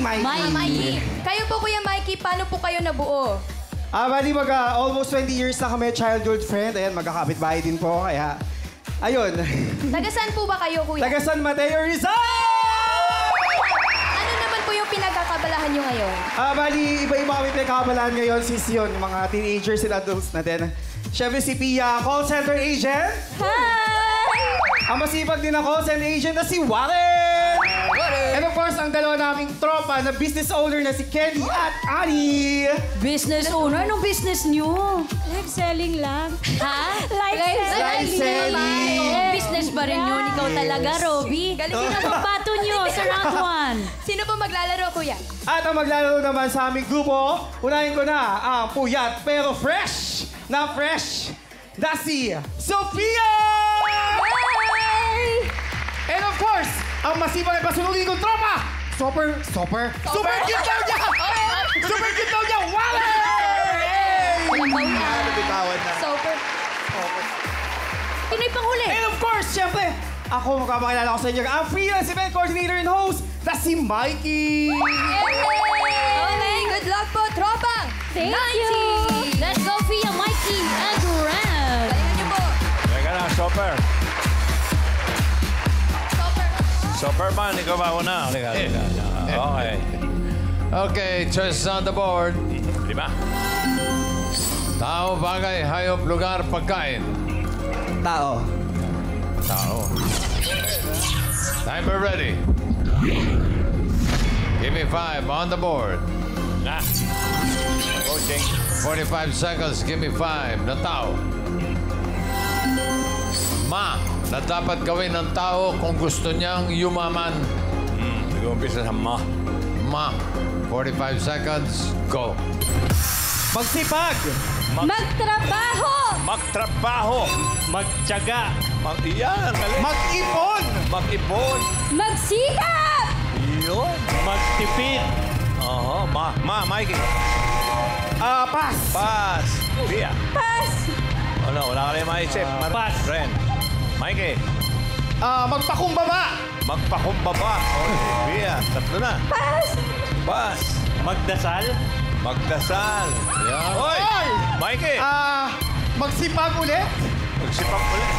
Mikey. Kayo po, Kuya Mikey, paano po kayo nabuo? Bali, almost 20 years na kami childhood friend. Ayan, magkakapit-bahay din po, kaya... Ayun. Taga-saan po ba kayo, Kuya? Taga-San Mateo, Rizal! Ano naman po yung pinagkakabalahan nyo ngayon? Bali, iba-iba kami pinagkakabalahan ngayon since yun, mga teenagers and adults natin. Siyempre si Pia, call center agent. Hi! Ang masipag din na call center agent na si Warren! And of course, ang dalawa naming tropa na business owner na si Kelly at Annie. Business owner? Anong business nyo? Live selling lang. Ha? Live selling. Business ba rin yun? Ikaw talaga, Robby. Galing Sino ang bato nyo sa round 1? Sino po maglalaro, Kuya? At ang maglalaro naman sa aming grupo, unahin ko na ang puyat pero fresh na si Sophia! And of course, ang masipag at masunugin kong tropa, super cute daw niya! Super cute daw niya! Nabitawan na. Super. Sino yung panghuli? And of course, syempre, ako magpapakilala ko sa inyo ang freelance event coordinator and host na si Mikey! Okay, good luck po, tropang! Thank you! Let's go, Fia, Mikey, and Ram! Galingan niyo po. Teka na, Chopper. Superman, ikaw ba una? Okay. Okay, choices on the board. 5. Tao, bagay, hayop, lugar, pagkain. Tao. Timer ready. Give me 5 on the board. Na. Coaching. 45 seconds, give me 5 na tao. Na dapat gawin ng tao kung gusto niyang yumaman. Nag-umpisa sa ma. 45 seconds, go. Magsipag! Magtrabaho! Magtrabaho. Magtiyaga. Yan, galing. Mag-ipon! Mag-ipon. Magsikap! Yun. Magtipid. Mikey. Pass! Pass. Pia. Pass! Wala ka rin maisip. Pass. Ren. Mikey. Magpakumbaba! Magpakumbaba. Pia. 3 na. Pass. Magdasal. Magdasal. Yan. Hoy! Mikey. Magsipag ulit? Magsipag ulit.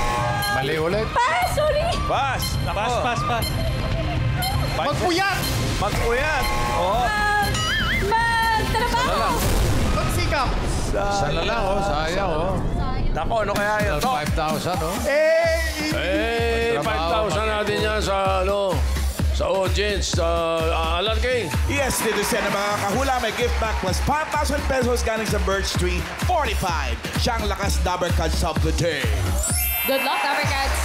Mali ulit. Pass! Sorry! Pass. Pass. Magpuyat! Magpuyat. Oo. Magtrabaho! Magsikap! Sana lang, sayang, Nako, ano kaya yun? 5,000, Eh, 5,000 natin yan sa, sa audience. Alan King. Yes, dito siya na mga kahula. May gift back plus 5,000 pesos galing sa Birch Tree 45. Siyang lakas Dabber Cats of the day. Good luck, Dabber Cats.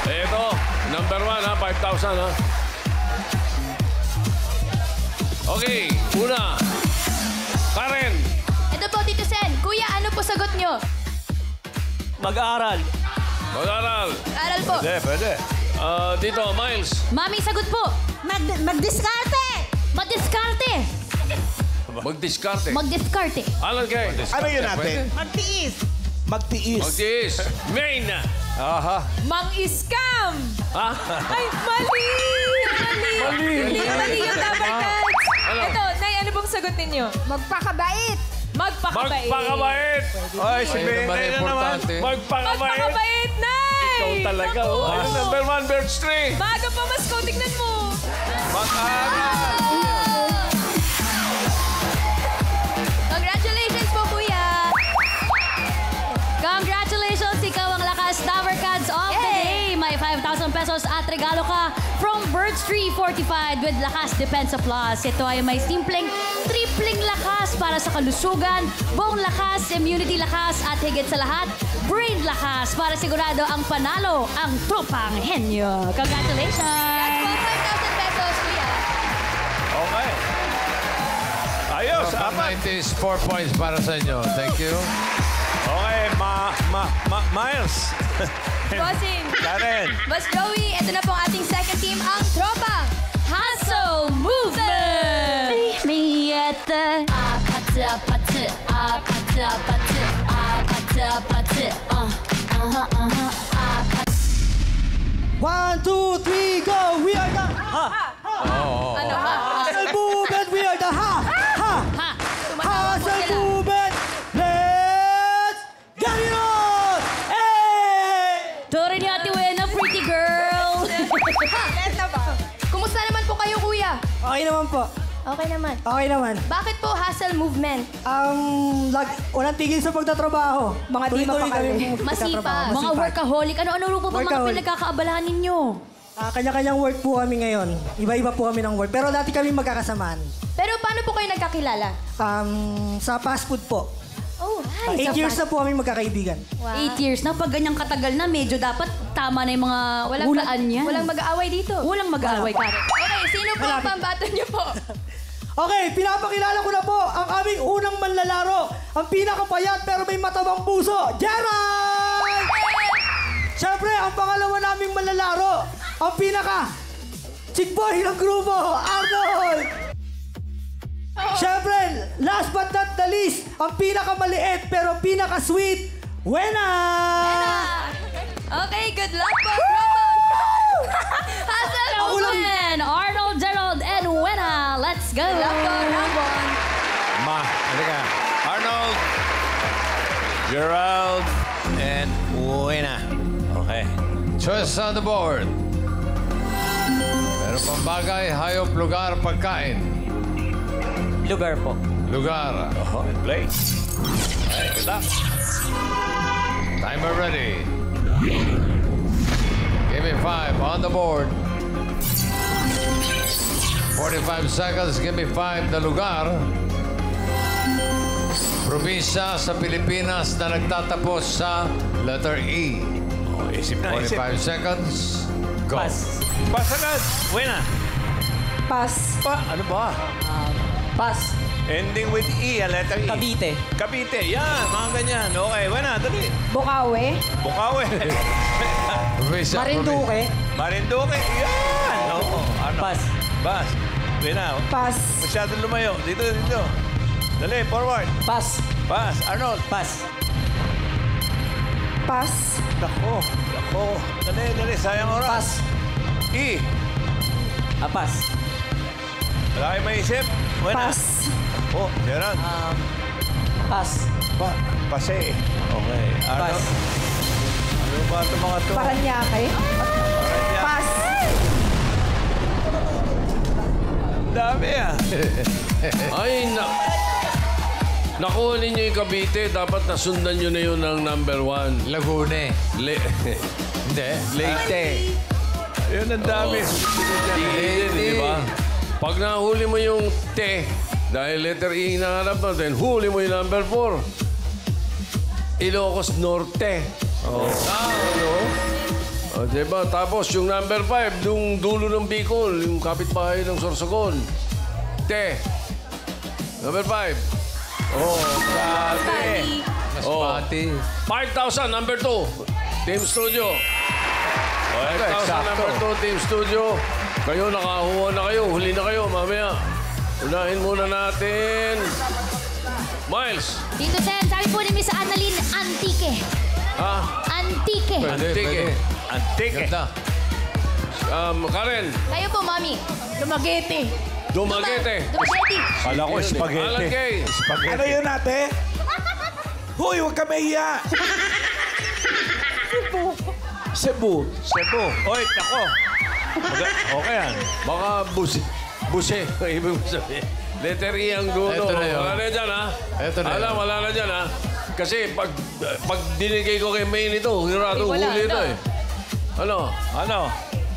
Ito, number 1, 5,000, Okay, una. Karen. Ito po, Tito Sen. Kuya, ano po sagot nyo? Mag-aral. Mag-aral. Aral po. Pwede. Dito, Miles. Mami, sagot po. Magdiskarte! Magdiskarte! Magdiskarte. Magdiskarte. Alan King. Ano yun natin? Magtiis. Magtiis. Magtiis. Main. Mang-scam! Ha? Ay, mali! Hindi yung Dabber Cats. Ito, Nay, ano pong sagot ninyo? Magpakabait. Magpakabait. Ay, si Ayun naman Beng. importante. Magpakabait, Nay! Ikaw talaga, Naku. Number 1, Birch Tree. Maaga pa mas ko, tignan mo. Mag-aral. Congratulations po, Kuya. Congratulations! Ikaw ang lakas Dabber Cats of the day. May 5,000 pesos at regalo ka from Birch Tree Fortified with Lakas Depensa Plus. Ito ay may simpleng tripling lakas para sa kalusugan, bone lakas, immunity lakas, at higit sa lahat, brain lakas para sigurado ang panalo ang tropang henyo. Congratulations! 5,000 pesos, Kuya. Okay. Ayos. Ang 90 is 4 points para sa inyo. Thank you. Okay, Miles. Bossing. Karen. Boss Joey, ito na po ang ating second team, ang tropang Hustle Movement! Me at the... One, two, three, go! We are the Ano ba? Hustle movement, we are the Ha! Tumatawag po hustle sila. movement. Let's get it on! Hey! Tori ni Ate Wena, pretty girl. Eto ba? Kumusta naman po kayo, kuya? Okay naman po. Okay naman. Okay naman. Bakit po hustle movement? Walang tigil sa pagtatrabaho. Mga di Tuloy-tuloy mapakali. kami Masipag. Mga Masipag. workaholic. Ano-ano po ba mga Workaholic. pinagkakaabalahan ninyo? Kanya-kanyang work po kami ngayon. Iba-iba po kami ng work. Pero dati kami magkakasamaan. Pero paano po kayo nagkakilala? Sa fast food po. Oh, hi. 8 years na po kami magkakaibigan. 8 years na. Pag ganyang katagal na, medyo dapat tama na yung mga hulaan niya. Walang mag-aaway dito. Walang mag-aaway, Karen. Okay, sino po ang pambato niyo po? Okay, pinapakilala ko na po ang aming unang manlalaro. Ang pinakapayat pero may matabang puso, Gerald! Siyempre, ang pangalawa naming manlalaro, ang pinaka chickboy ng grupo, Arnold! Siyempre, last but not the least, ang pinakamaliit pero pinaka-sweet, Wena! Okay, good luck po, Ramon! Hustle Ako lang. Movement! Arnold, Gerald, and Wena. Let's go! Good luck po, Ramon! Halika. Arnold, Gerald, and Wena. Okay. Choice on the board. Meron pang bagay, hayop, lugar, pagkain. Lugar po. Lugar. Play. Okay, good luck. Timer ready. Give me 5 on the board. 45 seconds. Give me 5 na lugar. Probinsya sa Pilipinas na nagtatapos sa letter E. Oh, isip na, isip. 45 seconds. Go. Pass. Pass agad. Wena. Pass. Ano ba? Pass. Ending with E, a letter E. Cavite. Cavite. Yan, mga ganyan. Okay, Wena, dali. Bukawe. Bukawi. Probinsya. Marinduque. Yan. Oo. Ano? Pass. Pass. Wena, Pass. masyadong lumayo. Dito, dito. Dali, forward. Pass. Pass. Arnold. Pass. Pass. Dako. Dako. Dali, dali. Sayang oras. Pass. E. Pass. Wala kayo maisip? Wena. Pass. Oh, Gerald. Pass. Pase. Okay. Pass. Ano ba ito mga to? Paranaque. Pass. Dami ah. Ay, nakuha ninyo yung Cavite. Dapat nasundan nyo na yun ng number 1. Laguna. Hindi. Leyte. Yun ang dami. Leyte, di ba? Pag nahuli mo yung T, dahil letter E na hanap natin, huli mo yung number 4. Ilocos Norte. Oh. Ano? O, diba? Tapos yung number 5, yung dulo ng Bicol, yung kapitbahay ng Sorsogon. T. Number 5. Oh, grabe. Masbate. 5,000, number 2. Team Studio. 5,000, number 2, Team Studio. Kayo, nakakuha na kayo. Huli na kayo, mamaya. Unahin muna natin. Miles. Tito Sen, sabi po ni Miss Annalyn, Antique. Ha? Antique. Antique. Antique. Ganda. Karen. Kayo po, Mami. Dumaguete. Dumaguete. Dumaguete. Kala ko Alan spaghetti. Kay. Ano yun, ate? Huy, huwag ka mahiya. Cebu. Cebu. Oy, tako. Okay yan. Baka buse. Ibig mo sabihin. Letter E ang dulo. Ito na yun. Wala na dyan, ha? Ito na yun. Wala na dyan, ha? Kasi pag dinigay ko kay Maine ito, hirado Wala huli ito, na. eh. Ano? Ano?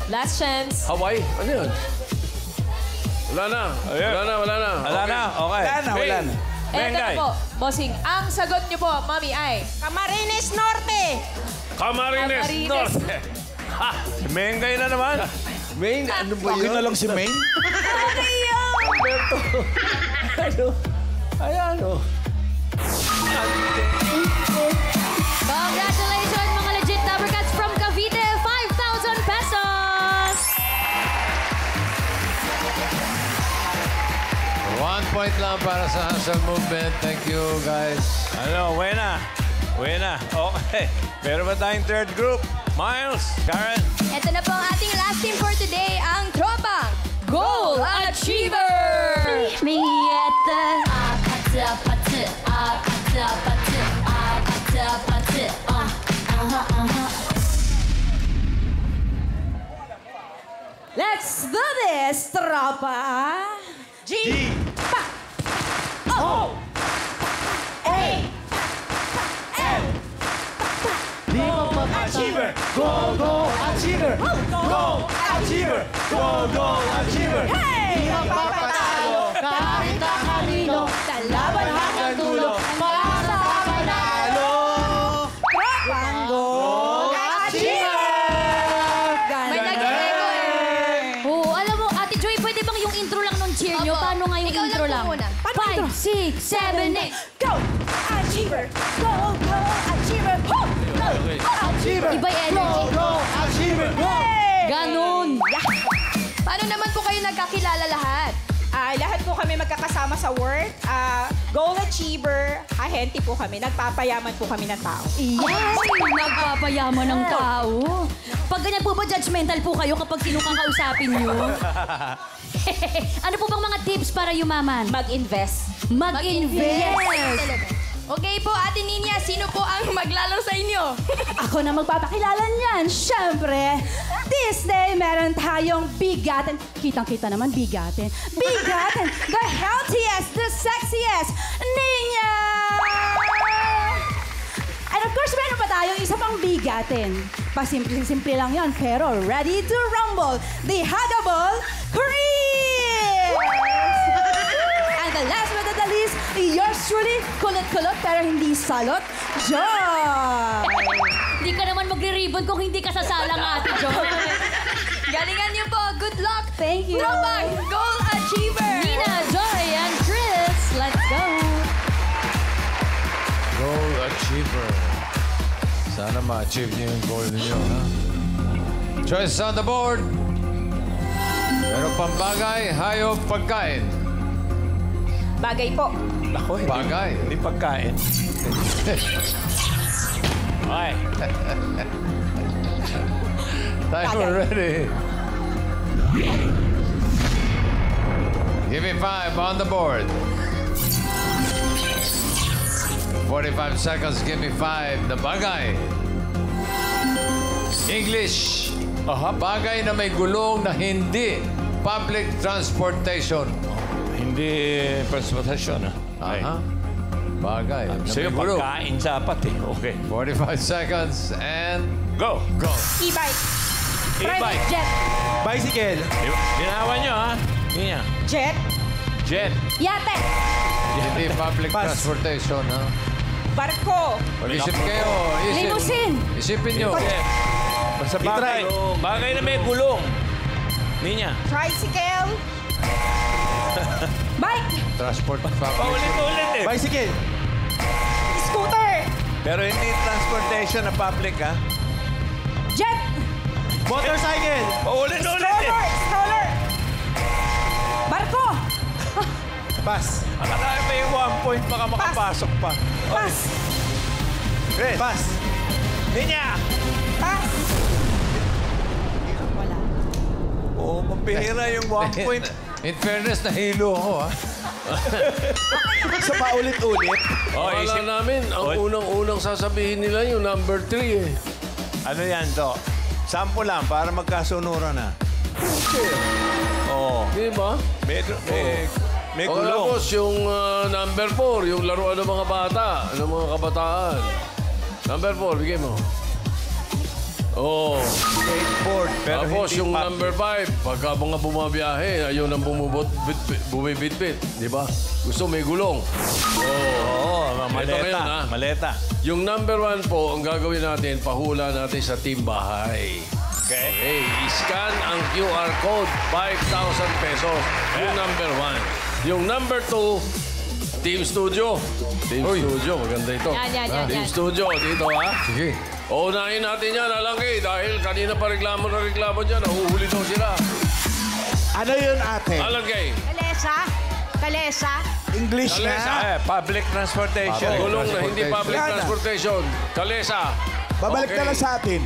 Last chance. Hawaii? Ano yun? Wala na. Ayun. Wala na. Wala na. Okay. Wala na, wala na. Eto Bengay. na po, bossing. Ang sagot niyo po, Mami, ay... Camarines Norte. Camarines Camarines. Norte. Ha! Mengay na naman. Maine, ano ba Bakit yun? na lang si Maine? Okay yun. Ayan, oh. Congratulations, mga legit number cuts from Cavite. 5,000 pesos. 1 point lang para sa hustle movement. Thank you, guys. Ano, Wena. Okay. Meron ba tayong third group? Miles, Karen. Ito na po ang ating last team for today, ang Tropang Goal Achiever! Me at the apate, Let's do this, tropa! G! Pa! O! A! L! Achiever! Go, go, Achiever! Go, Achiever! Go, go, Achiever! Hey! Magpapatalo kahit na kanino. Kalaban hanggang dulo para sa panalo! Tropang Goal Achiever! May nag-echo eh! Oo, alam mo, Ate Joy, pwede bang yung intro lang nung cheer nyo? Opo. Paano nga yung Ikaw lang intro po lang? muna. 5, 6, 7, 8. Go! Achiever! Go, go, Achiever! Ho! Go, Achiever! Iba'y energy. Go, Achiever! Go! Ganon. Paano naman po kayo nagkakilala lahat? Lahat po kami magkakasama sa work. Goal Achiever, ahente po kami. Nagpapayaman po kami ng tao. Yes! Nagpapayaman ng tao. Pag ganyan po ba, judgmental po kayo kapag sino kang kausapin nyo? Ano po bang mga tips para yumaman? Mag-invest. Mag-invest! Okay po, Ate Ninya, sino po ang maglalaro sa inyo? Ako na magpapakilala niyan. Siyempre, this day meron tayong bigatin. Kitang-kita naman, bigatin. Bigatin! The healthiest, the sexiest, Ninya! And of course, meron pa tayong isa pang bigatin. Pasimple-simple lang yan, pero ready to rumble. The huggable Chris! And the last but not the least, yours truly, kulot-kulot pero hindi salot, Joy! Hindi ka naman magre-ribbon kung hindi ka sasalang, Ate Joy. Galingan niyo po. Good luck. Thank you. Tropang Goal Achiever! Nina, Joy, and Chris, let's go! Goal Achiever. Sana ma-achieve niyo yung goal niyo, ha? Choices on the board. Meron pang bagay, hayop, pagkain. Bagay po. Ako, Bagay. Hindi pagkain. Okay. Timer ready. Give me 5 on the board. 45 seconds, give me 5. The bagay. English. Bagay na may gulong na hindi public transportation. Hindi transportation, ha? Okay. Aha. Bagay. na Sa'yo, may gulong. pagkain dapat eh. Okay. 45 seconds and Go! go. E-bike. E-bike. Private jet. Bicycle. Binawan nyo, ha? Ninya. Jet. Jet. Yate. Hindi public Pass. transportation, ha? Barko. Mag-isip kayo. Limousine. Isipin nyo. Jet. Basta bagay. Bagay na may gulong. Ninya. Tricycle. Bike. Transport public. Paulit-ulit eh. Bicycle. Scooter. Pero hindi transportation na public, ha? Jet. Motorcycle. Paulit-ulit eh. Stroller. Stroller. Barko. Pass. Akala pa yung 1 point baka makapasok pa. Pass. Chris. Pass. Ninya. Pass. Wala. Oo, mapihira yung 1 point. In fairness, nahilo ako, ha? Sa paulit-ulit. Oh, Akala isip. namin, ang unang-unang sasabihin nila yung number 3 eh. Ano yan to? Sample lang para magkasunuran na. Oo. Di ba? May O gulong. tapos yung number 4, yung laruan ng mga bata, ng mga kabataan. Number 4, bigay mo. Oh. Skateboard. Pero Tapos hindi yung public. number 5, pagka mga bumabiyahe, ayun ang bumibit-bit. Di ba? Gusto may gulong. Oo, maleta. ngayon, ha? Maleta. Yung number 1 po, ang gagawin natin, pahula natin sa team bahay. Okay. Okay, scan ang QR code, 5,000 pesos. Yung number 1. Yung number 2, Team Studio. Team Studio, maganda ito. Yan. Team Studio, dito ha. Sige. Unahin natin yan, Alangkay, dahil kanina pa reklamo dyan, nahuhuli daw sila. Ano yun, ate? Alangkay, Kalesa. English Kalesa. Public transportation. Gulong na hindi public Yan na. transportation. Kalesa. Babalik Okay. na lang sa atin.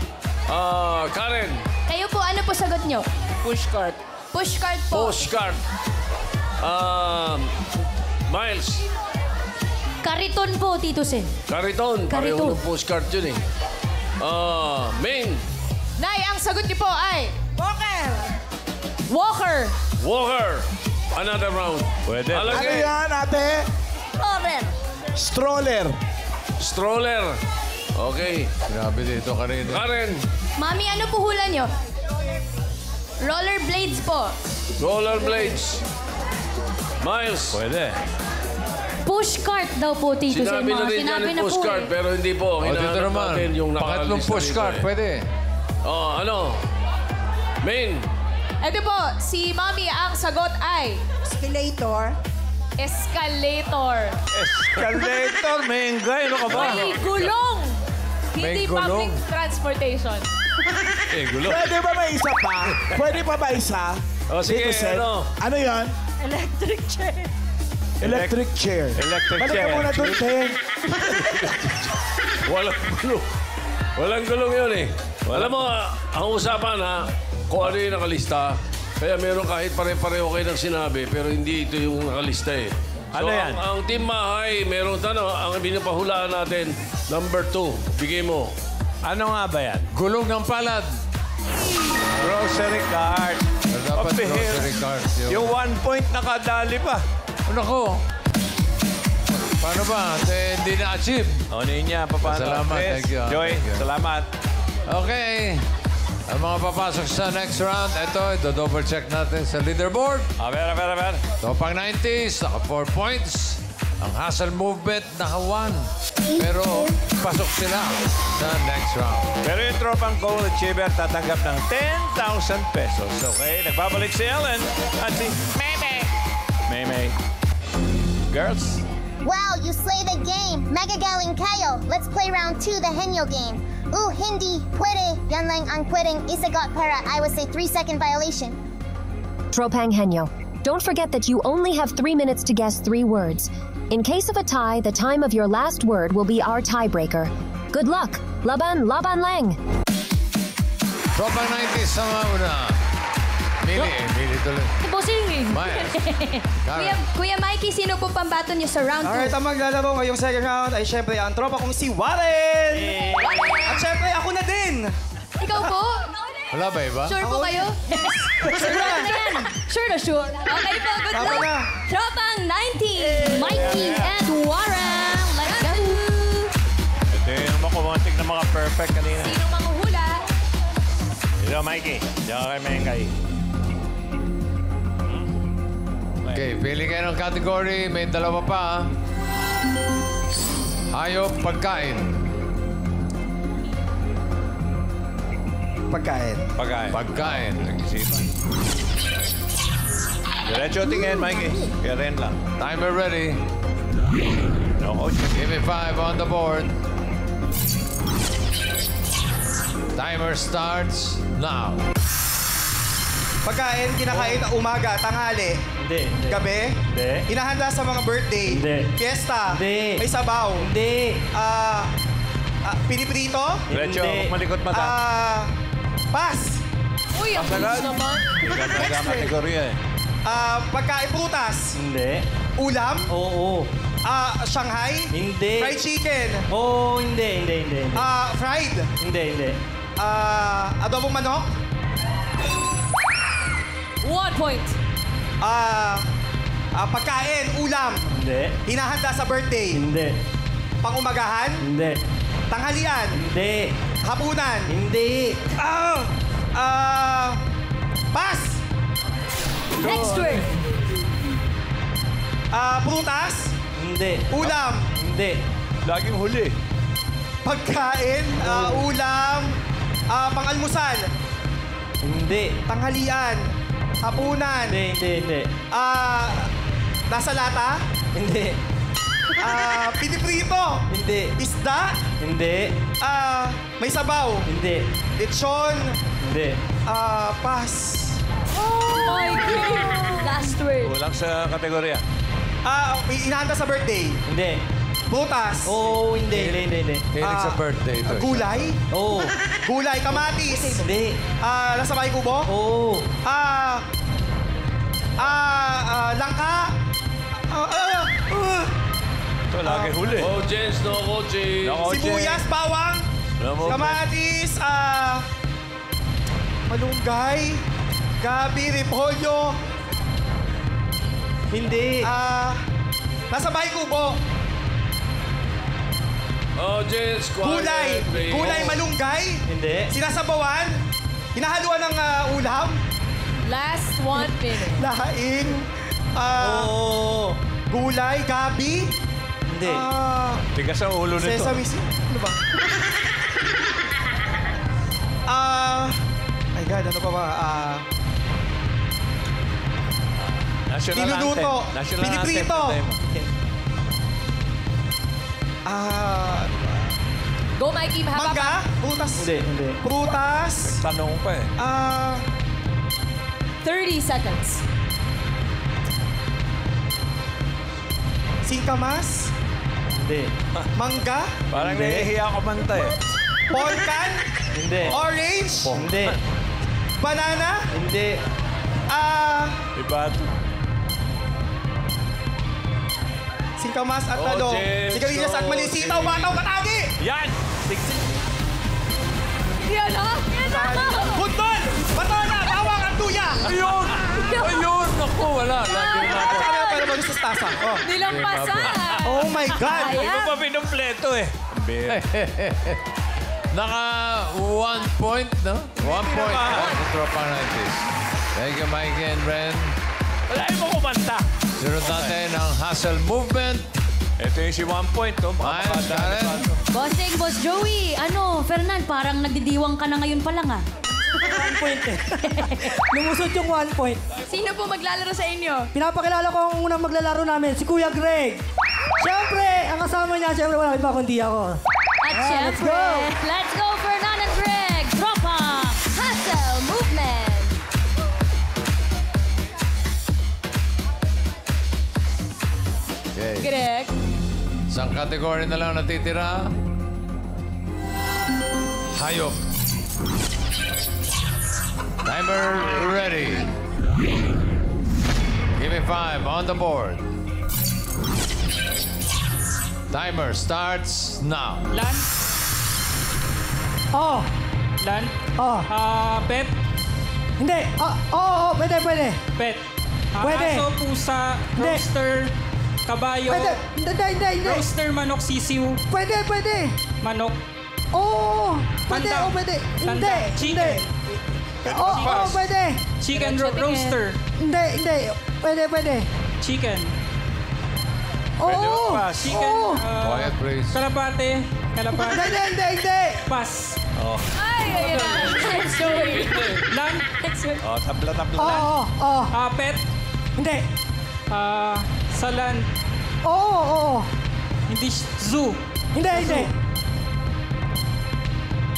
Karen, Kayo po, ano po sagot niyo? Pushcart. Pushcart po. Postcard. Miles. Kariton po, Tito Sen. Kariton. Pareho Kariton. ng postcard yun eh. Main. Nay, ang sagot niyo po ay... Walker. Walker. Another round. Pwede. Ano Alagay. yan, ate? Stroller. Stroller. Okay. Grabe dito kanina. Karen. Mami, ano po hula niyo? Rollerblades po. Rollerblades. Miles. Pwede. Pushcart daw po, Tito Sen. Sinabi na rin yan Sinabi yung na po postcard, eh. pero hindi po. O, dito Hinahanap naman. natin yung Pangatlong nakalista postcard, dito eh. pwede. Ano? Main. Ito po, si Mami, ang sagot ay... Escalator. Escalator. Escalator, mengay. Ano ka ba? May gulong. May Hindi gulong. public transportation. Eh, gulo. Pwede ba may isa pa? Pwede pa ba isa? O sige, Dito, Seth. ano? Ano yan? Electric chair. Electric chair. Electric Balik chair. ka muna doon, Te. Walang gulong. Walang gulong yun eh. Alam mo, ang usapan ha, kung ano yung nakalista, kaya meron kahit pare-pareho kayo ng sinabi, pero hindi ito yung nakalista eh. So, Ano yan? Ang Team Mahay, meron ang binapahulaan natin, number 2. Bigay mo. Ano nga ba yan? Gulong ng palad. Grocery cart. Dapat Pabihir. grocery cart. Yung 1 point nakadali pa. Ano ko? Paano ba? Hindi na-achieve. O, niya, paano? Salamat, Chris, thank you. Joy, Thank you. salamat. Okay. Ang mga papasok sa next round, ito, double check natin sa leaderboard. Aber. Ito pang 90s, naka 4 points. Ang hustle movement, naka 1. Pero pasok sila sa next round. Pero yung tropang goal achiever tatanggap ng 10,000 pesos. Okay, nagbabalik si Ellen at si Maymay. Girls, Wow, you slay the game. Mega galing kayo. Let's play round 2, the Henyo game. Ooh, hindi, pwede. Yan lang ang pwedeng isagot para I would say 3-second violation. Tropang Henyo. Don't forget that you only have 3 minutes to guess 3 words. In case of a tie, the time of your last word will be our tiebreaker. Good luck. Laban lang. Tropang 90s sa mga una. Mili tuloy. Bossing. Miles. Kuya Mikey, sino po pambato niyo sa round 2? Alright, ang maglalaro ngayong second round ay syempre ang tropa kong si Warren! At syempre ako na din! Ikaw po? Wala ba iba? Sure po kayo? Sure na yan. Sure na sure. Okay po, good Tama luck. na. Tropang 90. Mikey and Warren. Let's go. ito yung makumontik na mga perfect kanina. Sino manghuhula? Ito, Mikey. Diyan kay Mengay. Okay, pili kayo ng category. May dalawa pa. Hayop, pagkain. Pagkain. Pagkain. Nag-isipan. Diretso tingin, Mikey. Kaya rin lang. Timer ready. No coach. Give me 5 on the board. Timer starts now. Pagkain, kinakain na umaga, tanghali, Hindi. gabi, Hindi. hinahanda sa mga birthday, Hindi. fiesta, Hindi. may sabaw, Hindi. piniprito, Diretso, Hindi. malikot mata. pass, Uy, ang bilis naman. Ganda ang kategorya eh. pagkain prutas, Hindi. ulam, Oo. Shanghai, Hindi. fried chicken, Oo, hindi. fried, Hindi. adobong manok, 1 point. pagkain, ulam, Hindi. hinahanda sa birthday, Hindi. pangumagahan, Hindi. tanghalian, Hindi. hapunan, Hindi. pass, Next word. prutas, Hindi. ulam, Hindi. Laging huli. pagkain, ulam, pang-almusal, Hindi. tanghalian, hapunan, Hindi. nasa lata, Hindi. piniprito, Hindi. isda, Hindi. may sabaw, Hindi. lechon, Hindi. pass, Oh my God. Last word. Kulang sa kategorya. may hinahanda sa birthday, Hindi. prutas, Oo, hindi. Hilig sa birthday ito. gulay, Oo. gulay, kamatis, Hindi. nasa bahay kubo, Oo. Langka. Ito, lagi huli. Oh, James, no coaching. Sibuyas, bawang. Kamatis, malunggay. Gabi, repolyo. Hindi. Nasa bahay kubo. Oh, James, quiet. Gulay. please. Gulay, malunggay. Hindi. Sinasabawan. Hinahaluan ng ulam. Last 1 minute. Lahaing. Gulay, gabi. Hindi. Tigas ang ulo nito. Sesame seed. Ano ba? My God, ano pa ba? National Niluluto. anthem. National Piniprito. anthem. Go, Mikey. Mahaba pa. Mangga? Prutas? Hindi. Prutas? Tanong pa eh. 30 seconds. Singkamas? Hindi. Mangga? Parang nahihiya ako manta eh. Polkan? Hindi. Orange? Hindi. Banana? Hindi. Iba ito. Singkamas at Oh, James, sigarilyas at go, mali. Sitaw, bataw, katagi! Yan! Yan ah! Bundol! Batona! Bawang at tuya! Ayun! Ayun! Naku, wala. Lagi na ako. Kaya pala mag-sustasa. Nilampasan. Oh my God! Hindi ko pa pinumpleto eh. Naka 1 point, no? 1 point. Sa Tropang 90s. Thank you, Mikey and Ren. Wala mo kumanta. Sunod natin ang hustle movement. Ito yung si 1 point. Oh. Miles, Karen. Bossing, Boss Joey. Fernand, parang nagdidiwang ka na ngayon pa lang ah. 1 point eh. Lumusot yung 1 point. Sino po maglalaro sa inyo? Pinapakilala ko ang unang maglalaro namin, si Kuya Greg. Siyempre, ang kasama niya, siyempre wala iba kundi ako. At Let's syempre, go! let's go, Fernand and Greg. Tropa, hustle movement. Okay. Greg. Isang category na lang natitira. Hayop. Timer ready. Give me 5 on the board. Timer starts now. Land. Oh, Land. oh. Pet. Hindi. Pwede. Pet. Pwede. Aso, pusa, Hindi. roaster, kabayo, Pwede. Hindi. roaster, manok, sisiw, Pwede. manok, Oo. Pwede, Tanda. pwede. Tanda. Hindi. Chicken. Pwede. chicken, Sa tingin. roaster, Hindi. Pwede. chicken, Oo. chicken, Oo. Quiet, please. kalapate, Hindi. pas, Ay, ayun na. Next Joey. land, Next Joey. Oh, tabla-tabla. Oo. pet, Hindi. sa land, Oo. hindi zoo, Hindi.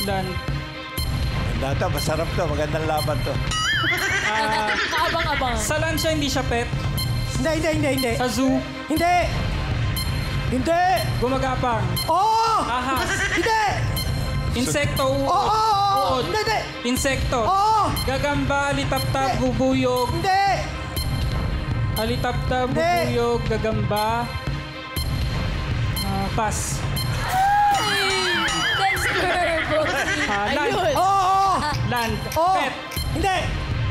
land, Nata, masarap to. Magandang laban to. Kaabang-abang. sa land siya, hindi siya pet, Hindi. sa zoo, Hindi. gumagapang, Oo. ahas, Hindi. insekto, Oo. uod, Hindi. insekto, Oo. gagamba, alitaptap, bubuyog, Hindi. alitaptap, Hindi. bubuyog, gagamba, pas, Next Bossing. land, Ayun. Oo. land, Oo. pet, Hindi.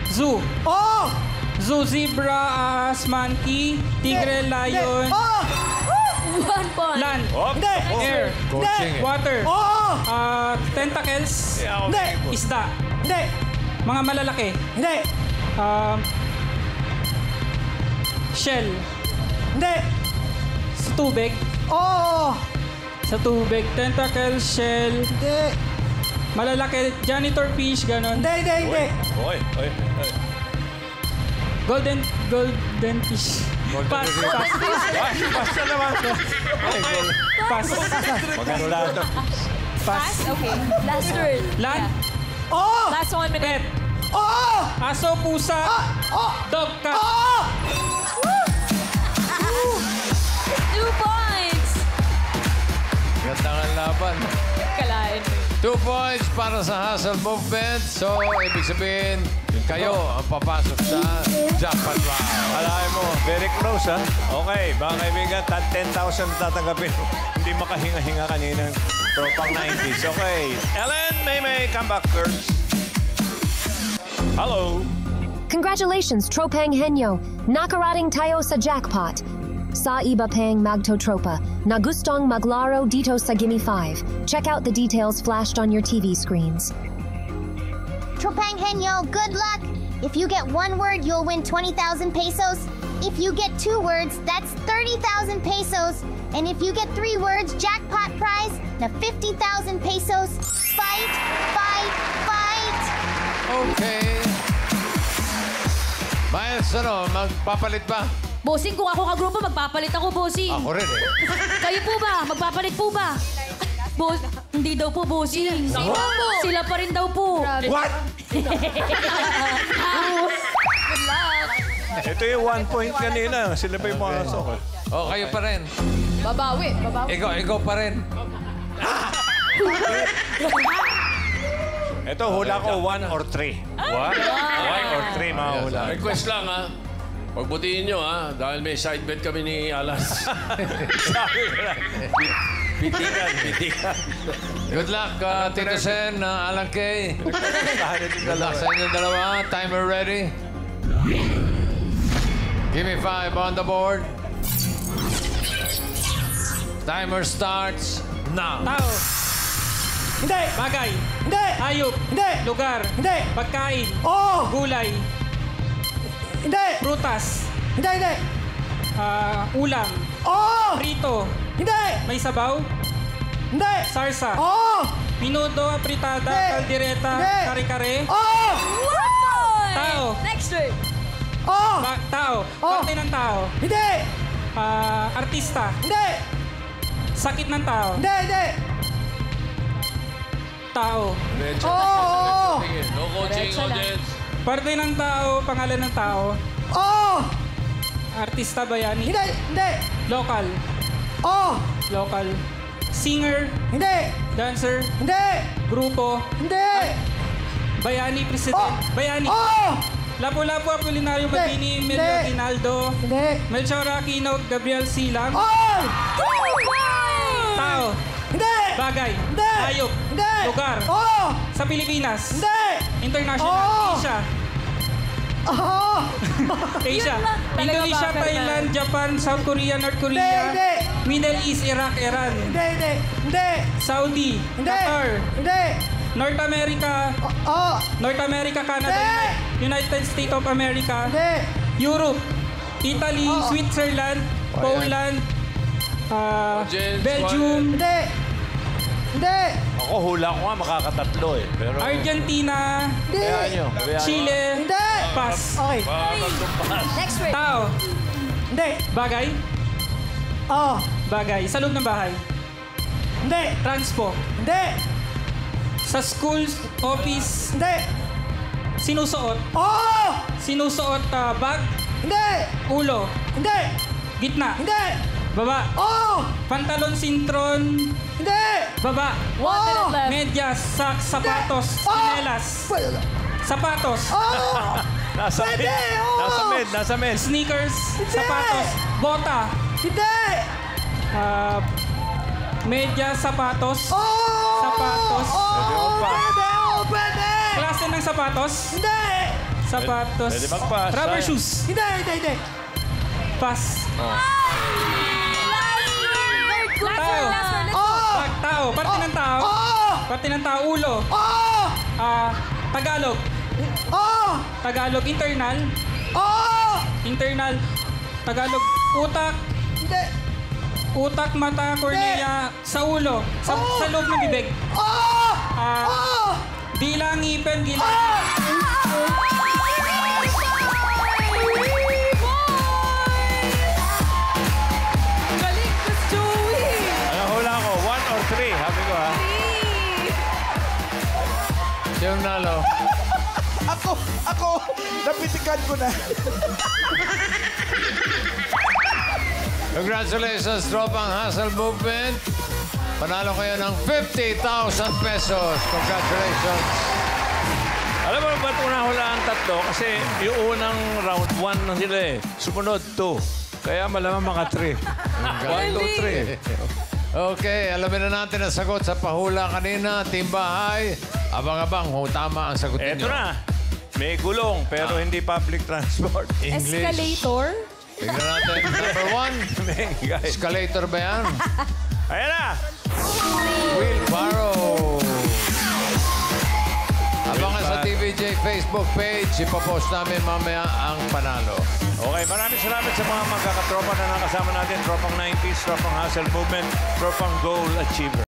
zoo, Oo. zoo, zebra, ahas, monkey, tigre, lion, Oo. 1 point. land, Hindi. air, Coaching eh. water, Oo. tentacles, Hindi. isda, Hindi. mga malalaki, Hindi. shell, Hindi. sa tubig, Oo. tentacle, shell, Hindi. malalaki, janitor fish, ganon, Hindi. Oy. golden fish, pas, Basta naman to. pas, Maganda to. Pass? Okay. Last word. land, Oo. Last 1 minute. pet, Oo. aso, pusa, dog, cat, Oo. 2 points. Gandang ang laban. Kalain. 2 points para sa hustle movement. So, ibig sabihin, kayo ang papasok sa jackpot round. Alain mo, very close, ha? Okay, mga kaibigan, 10,000 na tatanggapin. Hindi makahinga-hinga kanina. Tropang 90s. Okay. Ellen, Maymay, come back first. Hello. Congratulations, Tropang Henyo. Nakarating tayo sa jackpot. Sa iba pang magtotropa. Nagustong maglaro dito sa Gimme 5. Check out the details flashed on your TV screens. Tropang Henyo, good luck! If you get one word, you'll win 20,000 pesos. If you get 2 words, that's 30,000 pesos. And if you get 3 words, jackpot prize na 50,000 pesos. Fight, fight, fight! Okay. Miles, magpapalit ba? Bossing, kung ako kagrupo, magpapalit ako, bossing. Ako rin eh. Kayo po ba? Magpapalit po ba? Hindi daw po, bossing. Sila pa rin daw po. What? Good luck. Ito yung 1 point kanina. Sila pa yung makasok. O, kayo pa rin. Babawi. Ikaw pa rin. Ito, hula ko 1 or 3. 1 or 3, mga hula. Request lang, ha? Pagbutihin nyo, ha? Dahil may side bet kami ni Alas. Sabi ko lang. Bitikan. Good luck, Tito Sen, Alan Kay. Good luck sa inyong dalawa. Timer ready. Give me 5 on the board. Timer starts now. Tao. Hindi. Bagay. Hindi. Hayop. Hindi. Lugar. Hindi. Pagkain. Oo. Gulay. Hindi. Prutas. Hindi. Ulam. Oo. Prito. Hindi. May sabaw. Hindi. Sarsa. Oo. Minuto, apritada, Hindi. kaldereta, Hindi. kare-kare. Oo. Tao. Next word. Oo. Tao. Parte ng tao. Hindi. Artista. Hindi. Sakit ng tao. Hindi. Tao. Oo. No coaching, audience. Parte ng tao, pangalan ng tao. Oo. Artista, bayani. Hindi. Local. Oo. Local. Singer. Hindi. Dancer. Hindi. Grupo. Hindi. Bayani, president. Bayani. Oo. Lapu-Lapu, Apolinario, Magini, Melio, Ginaldo. Hindi. Melchor Aquino, Gabriel Silang. Oo. Tao. Hindi. Bagay. Hindi. Hayop. Hindi. Lugar. Oo. Sa Pilipinas. Hindi. International. Oo. Asia. Oo. Asia. Talaga Indonesia, ba, Thailand, Japan, South Korea, North Hindi. Korea. Middle East, Iraq, Iran. Hindi. Saudi. Hindi. Qatar. Hindi. North America. Oo. North America, Canada, Hindi. United States of America. Hindi. Europe. Italy, Oo. Switzerland, Poland, James, Belgium, Hindi. Ako, hula ko nga makakatatlo eh. Pero... Argentina, Kaya nyo. Chile. Hindi. Pass. Okay. Next word. Tao. Hindi. Bagay. Oo. Bagay. Sa loob ng bahay. Hindi. Transpo. Hindi. Sa school, office, Hindi. sinusuot. Oo. Sinusuot bag, Hindi. ulo, Hindi. gitna, Hindi. baba. Oo. Pantalon, sintron, Hindi. baba. 1 minute left. Medyas, socks, sapatos, tsinelas, sapatos, Oo. Nasa Pwede, mid. oo. Nasa mid. sneakers, Hindi. sapatos, bota, Hindi. medyas, sapatos, Oo. Sapatos. Oo. Pwede. Oo. Pwede. klase ng sapatos, Hindi. sapatos, Pwede mag-pass. rubber Sayang. shoes, Hindi. pass. Last word. Oo. Tao, parte ng tao, Oo. parte ng tao, ulo, Oo. Tagalog, Oo. Tagalog, internal, Oo. internal, Tagalog, utak, Hindi. utak, mata, cornea, sa ulo, sa loob ng bibig, Oo. Ah, Oo. dila, ngipin, gila, Galing, Miss Joey. Ano hula ko? 1 or 3? Habi ko, ha? Siyang nalo. Ako, napitikan ko na. Congratulations, Tropang Hustle Movement. Panalo kayo ng 50,000 pesos. Congratulations. Alam mo ba't una-hulaan tatlo? Kasi yung unang round 1 na sila eh. Sumunod 2. Kaya malamang mga 3. 1, 2, 3. Okay, alamin na natin ang sagot sa pahula kanina. Team Bahay, abang-abang kung tama ang sagot Eto ninyo. na. May gulong pero hindi public transport. English. Escalator? Tignan natin. Number 1. Escalator ba yan? Ayan na. Wheelbarrow. Abangan sa TVJ Facebook page. Ipopost namin mamaya ang panalo. Okay, maraming salamat sa mga magkakatropa na nakasama natin. Tropang 90s, Tropang Hustle Movement, Tropang Goal Achiever.